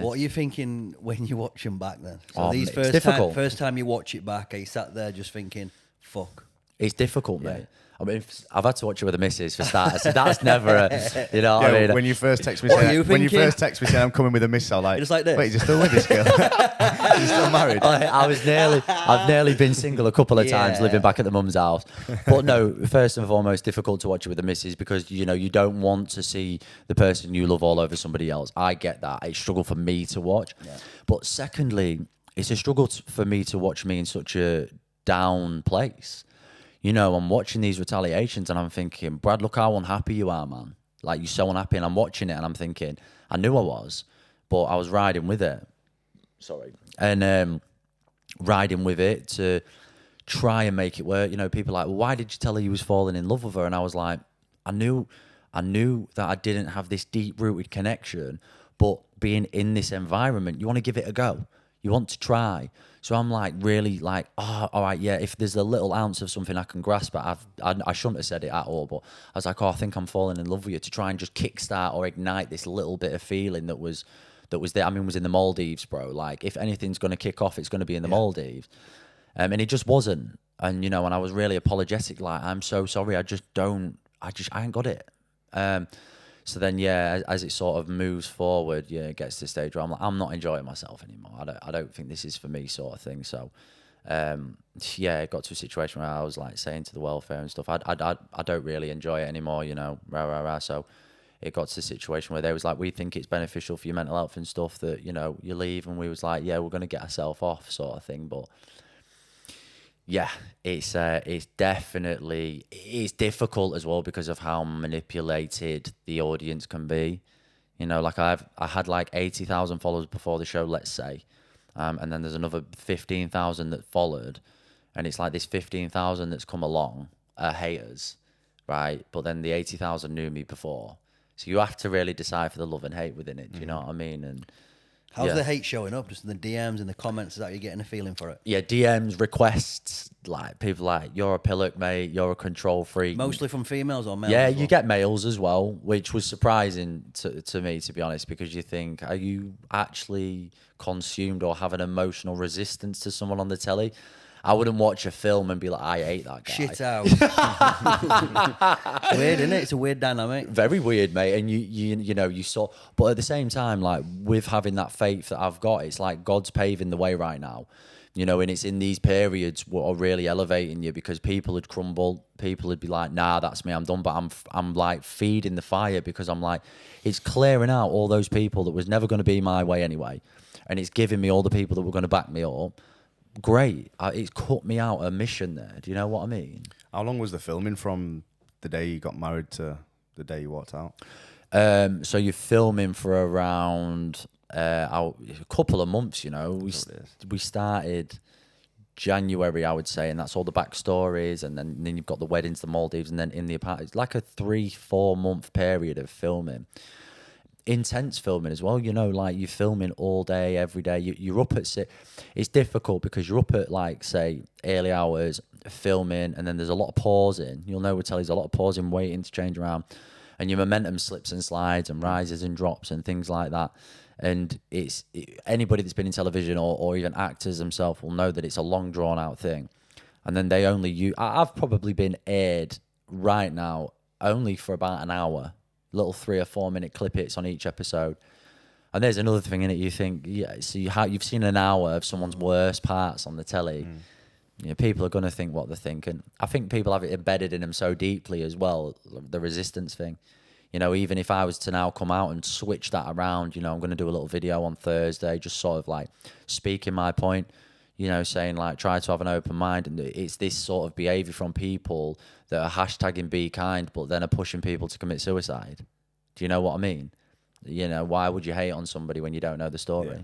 What are you thinking when you watch them back then? So It's difficult. first time you watch it back, are you sat there just thinking, fuck? It's difficult, mate. I mean, I've had to watch it with a missus for starters, so that's never you know what I mean? When you first text me What are you thinking? saying I'm coming with a missile, like, You're just like this. wait, you're still with this girl? You're still married? I've nearly been single a couple of times, Yeah. living back at the mum's house. But no, first and foremost, difficult to watch it with the missus because, you know, you don't want to see the person you love all over somebody else. I get that. It's a struggle for me to watch. Yeah. But secondly, it's a struggle for me to watch me in such a down place. You know, I'm watching these retaliations and I'm thinking, Brad, look how unhappy you are, man. Like, you're so unhappy. And I'm watching it and I'm thinking, I knew I was, but I was riding with it. Sorry. And riding with it to try and make it work. You know, people are like, well, why did you tell her you was falling in love with her? And I was like, I knew that I didn't have this deep-rooted connection, but being in this environment, you want to give it a go. You want to try. So I'm like, really like, oh, all right, yeah, if there's a little ounce of something I can grasp at, I shouldn't have said it at all, but I was like, oh, I think I'm falling in love with you, to try and just kickstart or ignite this little bit of feeling that was there. I mean, was in the Maldives, bro. Like, if anything's going to kick off, it's going to be in the Maldives. And it just wasn't. And, you know, and I was really apologetic, like, I'm so sorry, I ain't got it. So then, yeah, as it sort of moves forward, yeah, it gets to the stage where I'm like, I'm not enjoying myself anymore. I don't think this is for me, sort of thing. So, yeah, it got to a situation where I was like saying to the welfare and stuff, I don't really enjoy it anymore, you know, So it got to the situation where they was like, we think it's beneficial for your mental health and stuff that, you know, you leave. And we was like, yeah, we're going to get ourselves off, sort of thing. But yeah, it's definitely, it's difficult as well because of how manipulated the audience can be. You know, like I had like 80,000 followers before the show, let's say, and then there's another 15,000 that followed, and it's like this 15,000 that's come along are haters, right? But then the 80,000 knew me before, so you have to really decide for the love and hate within it. Do you know what I mean? And how's the hate showing up? Just in the DMs and the comments, is that you're getting a feeling for it? Yeah, DMs, requests, like people like, you're a pillock, mate, you're a control freak. Mostly from females or males? Yeah, as well? you get males as well, which was surprising to me, to be honest, because you think, are you actually consumed or have an emotional resistance to someone on the telly? I wouldn't watch a film and be like, I hate that guy. Shit out. Weird, isn't it? It's a weird dynamic. Very weird, mate. And you know, you saw, but at the same time, like with having that faith that I've got, it's like God's paving the way right now. You know, and it's in these periods what are really elevating you, because people would crumble. People would be like, nah, that's me, I'm done. But I'm like feeding the fire, because I'm like, it's clearing out all those people that was never going to be my way anyway. And it's giving me all the people that were going to back me up. Great. It's cut me out a mission there. Do you know what I mean? How long was the filming from the day you got married to the day you walked out? So you're filming for around a couple of months, you know. We started January, I would say, and that's all the backstories, and then you've got the weddings, the Maldives, and then in the apartment. It's like a 3-4 month period of filming. Intense filming as well, you know, like you're filming all day, every day. You're up at it's difficult because you're up at, like, say, early hours filming, and then there's a lot of pausing. You'll know with telly, there's a lot of pausing, waiting to change around, and your momentum slips and slides and rises and drops and things like that. And anybody that's been in television or even actors themselves will know that it's a long drawn out thing. And then they only I've probably been aired right now only for about an hour, little 3 or 4 minute clip hits on each episode. And there's another thing in it. You think, yeah, so you've seen an hour of someone's worst parts on the telly. You know, people are going to think what they're thinking. I think people have it embedded in them so deeply as well, the resistance thing. You know, even if I was to now come out and switch that around, you know, I'm going to do a little video on Thursday, just sort of like speaking my point, you know, saying like, try to have an open mind. And it's this sort of behavior from people that are hashtagging be kind, but then are pushing people to commit suicide. Do you know what I mean? You know, why would you hate on somebody when you don't know the story? Yeah.